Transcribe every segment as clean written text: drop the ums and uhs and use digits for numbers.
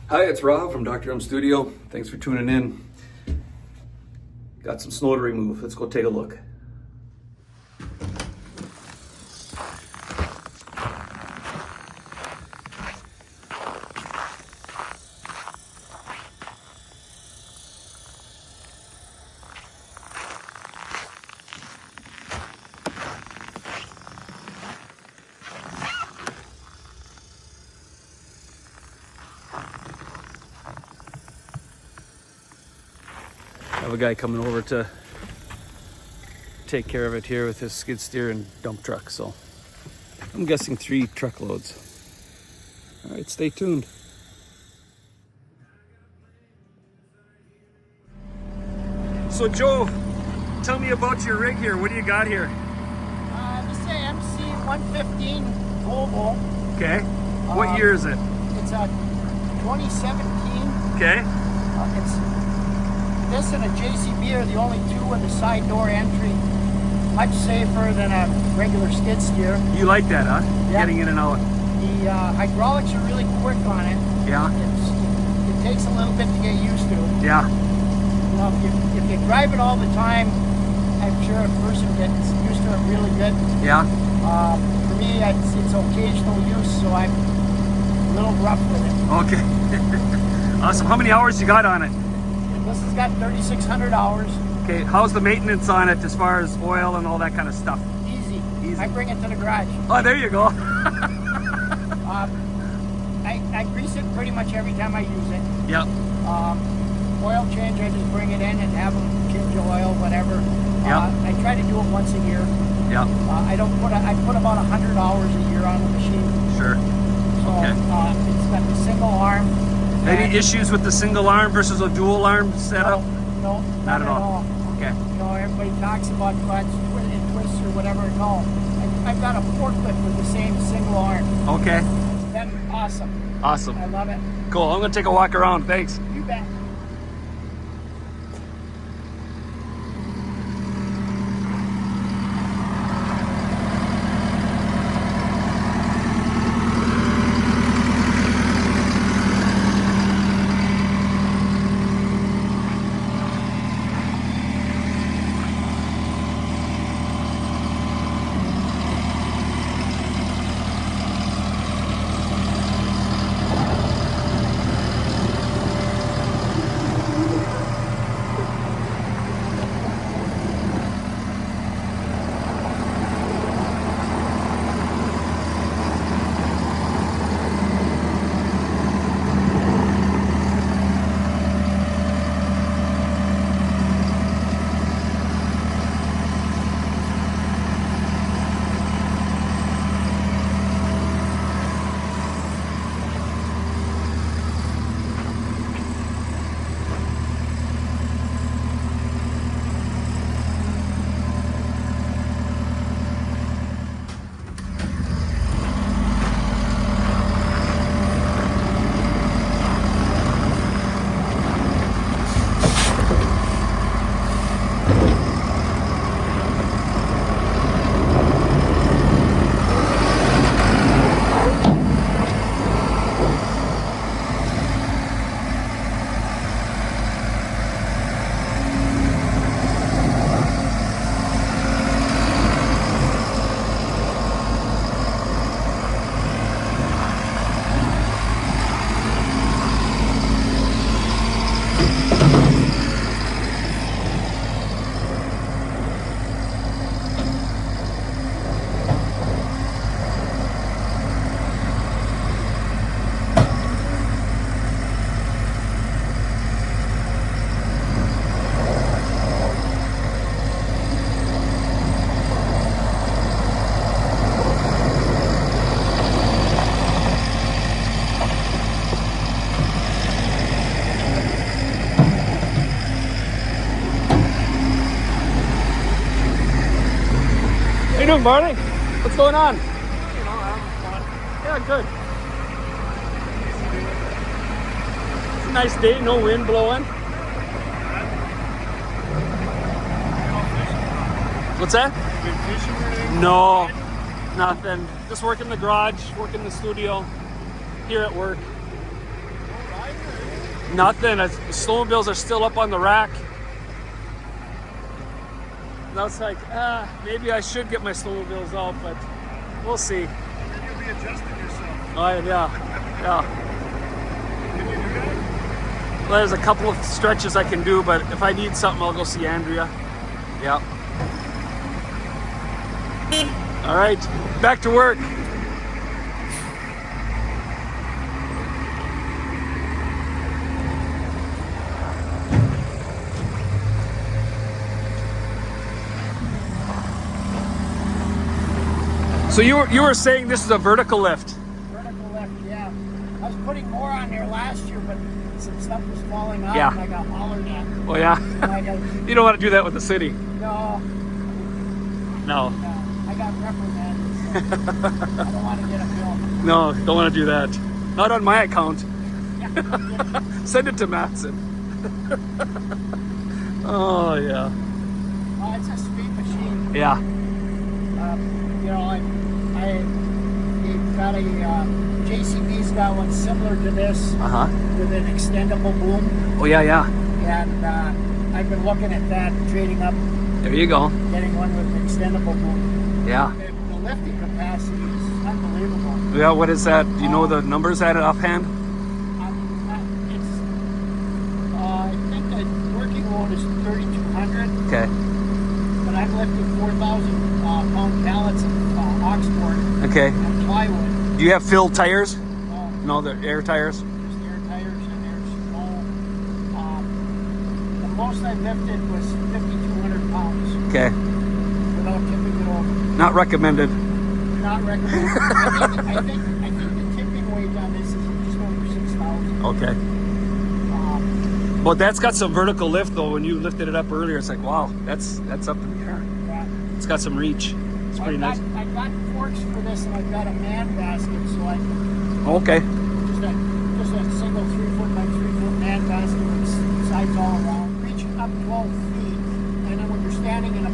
Hi, it's Rob from Dr.M Studio. Thanks for tuning in. Got some snow to remove. Let's go take a look. I have a guy coming over to take care of it here with his skid steer and dump truck, so I'm guessing 3 truckloads. All right, stay tuned. So Joe, tell me about your rig here. What do you got here? This is an MC115 Volvo. Okay. What year is it? It's a 2017. Okay. It's this and a JCB are the only 2 with a side door entry. Much safer than a regular skid steer. You like that, huh? Yeah. Getting in and out. The hydraulics are really quick on it. Yeah. It takes a little bit to get used to. Yeah. You know, if you drive it all the time, I'm sure a person gets used to it really good. Yeah. For me, it's occasional use, so I'm a little rough with it. Okay. Awesome. How many hours you got on it? This has got 3,600 hours. Okay. How's the maintenance on it as far as oil and all that kind of stuff? Easy. Easy. I bring it to the garage. Oh, there you go. I grease it pretty much every time I use it. Yep. Oil change, I just bring it in and have them change the oil, whatever. Yep. I try to do it once a year. Yep. I put about 100 hours a year on the machine. Sure. So Okay. It's got the single arm. Any issues with the single arm versus a dual arm setup? No, Not at all. Okay. You know, everybody talks about clutch, twists or whatever. No, I've got a forklift with the same single arm. Okay. It's been awesome. Awesome. I love it. Cool. I'm gonna take a walk around. Thanks. You bet. you doing, Barney? What's going on? You know, having fun. Yeah, good. It's a nice day, no wind blowing. What's that? Been fishing or anything? No, nothing. Just working the garage, working the studio, here at work. No riding? Nothing. Snowmobiles are still up on the rack. And I was like, maybe I should get my snowmobiles out, but we'll see. And you'll be adjusting yourself. Oh, yeah. Can you do that? Well, there's a couple of stretches I can do, but if I need something, I'll go see Andrea. Yeah. All right, back to work. So you were saying this is a vertical lift? Vertical lift, yeah. I was putting more on there last year, but some stuff was falling off, Yeah. and I got hollered at. Oh yeah. You don't want to do that with the city. No, No. I got reprimanded. So I don't want to get a bill. No, don't want to do that. Not on my account. Yeah. Send it to Matson. Oh yeah. Oh, it's a sweet machine. Yeah. You know, they've got a JCB's got one similar to this with an extendable boom, Oh yeah. and I've been looking at that, trading up, There you go. getting one with an extendable boom. Yeah. The lifting capacity is unbelievable. Yeah. What is that? Do you know the numbers at it offhand? I think the working load is 3,200, Okay. but I'm lifting 4,000 pound pallets of Oxford Okay. and plywood. Do you have filled tires? No, No, the air tires. there's air tires and there's no. The most I lifted was 5,200 pounds Okay. without tipping it over. Not recommended. Not recommended. I think the tipping weight on this is just over 6,000. Okay. Well, that's got some vertical lift though. When you lifted it up earlier, it's like, wow, that's up in the air. Yeah. It's got some reach. It's pretty nice. I got forks for this, and I've got a man basket, so I can Okay. just a single 3-foot by 3-foot man basket with sides all around, reaching up 12 feet. And then when you're standing in a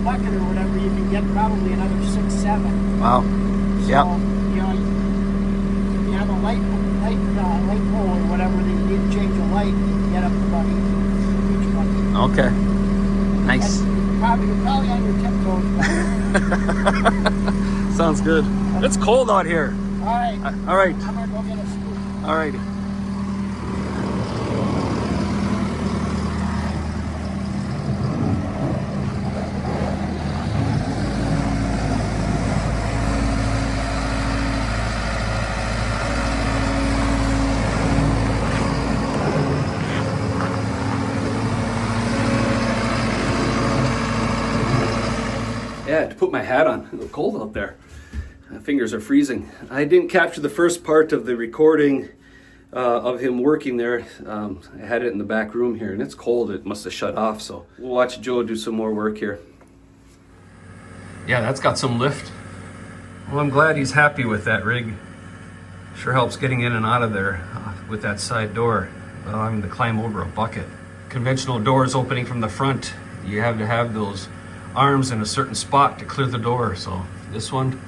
bucket or whatever, you can get probably another 6-7. Wow. So, Yeah. you know, if you have a light pole or whatever, that you need to change a light, you can get up to about 18 feet. Okay. Nice. And you're probably on your tiptoes. Sounds good. It's cold out here. All right. All right. I'm gonna go get a scoop. All righty. Yeah, I had to put my hat on. It's cold out there. My fingers are freezing. I didn't capture the first part of the recording of him working there. I had it in the back room here, and it's cold. It must have shut off, so we'll watch Joe do some more work here. Yeah, that's got some lift. Well, I'm glad he's happy with that rig. Sure helps getting in and out of there with that side door. Well, having to climb over a bucket. Conventional doors opening from the front, you have to have those arms in a certain spot to clear the door. So this one,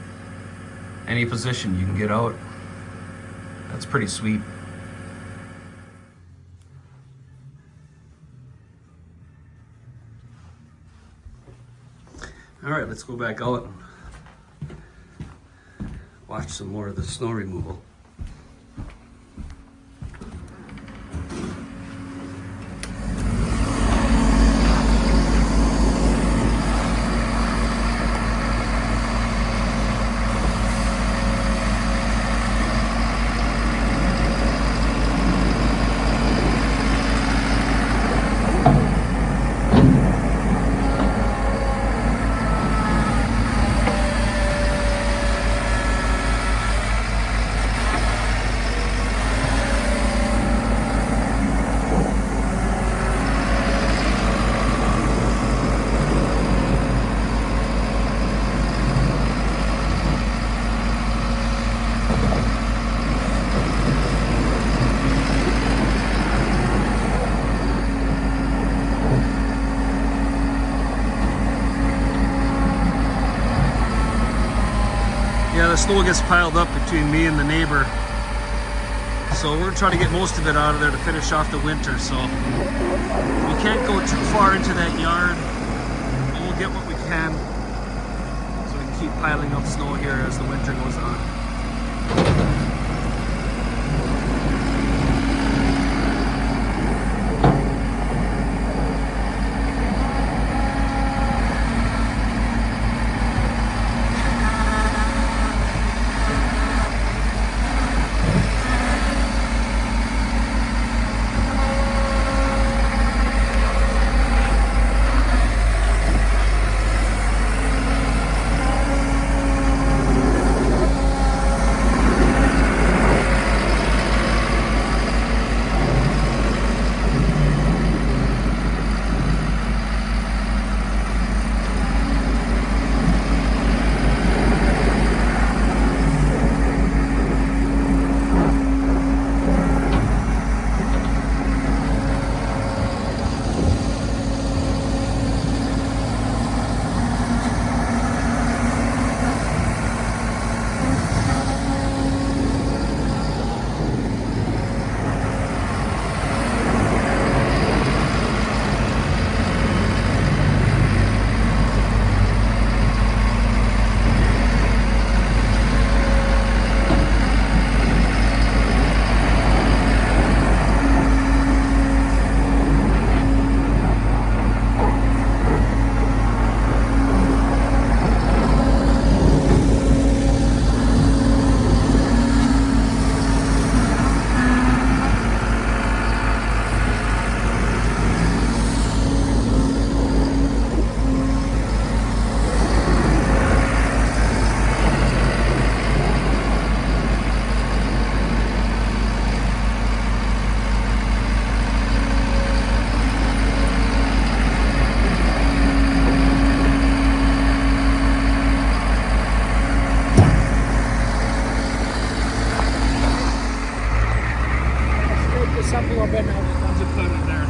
any position you can get out. That's pretty sweet. All right, let's go back out and watch some more of the snow removal. Yeah, the snow gets piled up between me and the neighbor. So So we're gonna try to get most of it out of there to finish off the winter. So we can't go too far into that yard, but we'll get what we can so we can keep piling up snow here as the winter goes on.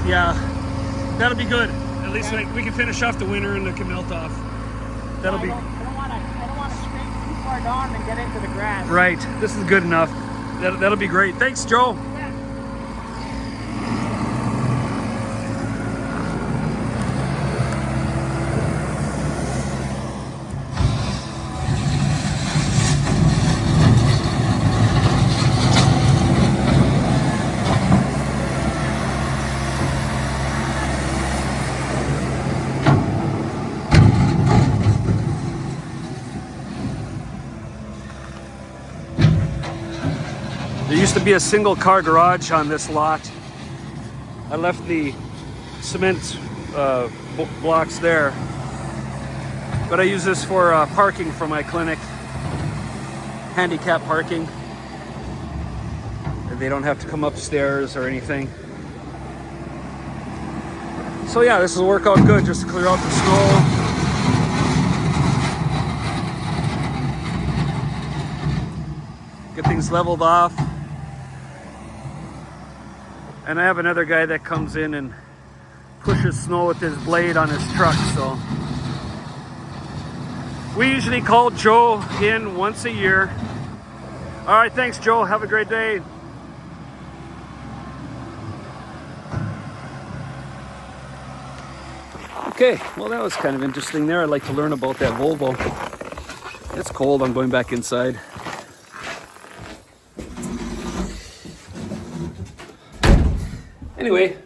Yeah, that'll be good. At least we can finish off the winter and it can melt off. That'll be. I don't want to scrape too far down and get into the grass. Right. This is good enough. That'll be great. Thanks, Joe. There used to be a single car garage on this lot. I left the cement blocks there, but I use this for parking for my clinic, handicap parking. They don't have to come upstairs or anything. So yeah, this will work out good just to clear out the snow. Get things leveled off. And I have another guy that comes in and pushes snow with his blade on his truck, so. We usually call Joe in once a year. All right, thanks, Joe. Have a great day. Okay, well, that was kind of interesting there. I'd like to learn about that Volvo. It's cold. I'm going back inside. Anyway,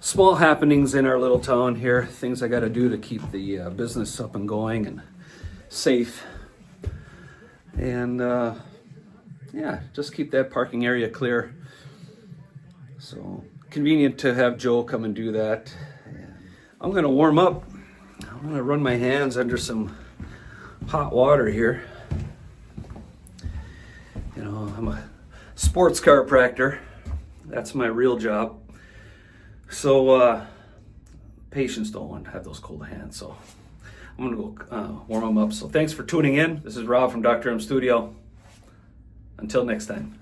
small happenings in our little town here. Things I got to do to keep the business up and going and safe. And yeah, just keep that parking area clear. So convenient to have Joe come and do that. I'm going to warm up. I'm going to run my hands under some hot water here. You know, I'm a sports chiropractor. That's my real job. So patients don't want to have those cold hands. So I'm going to go warm them up. So thanks for tuning in. This is Rob from Dr.M Studio. Until next time.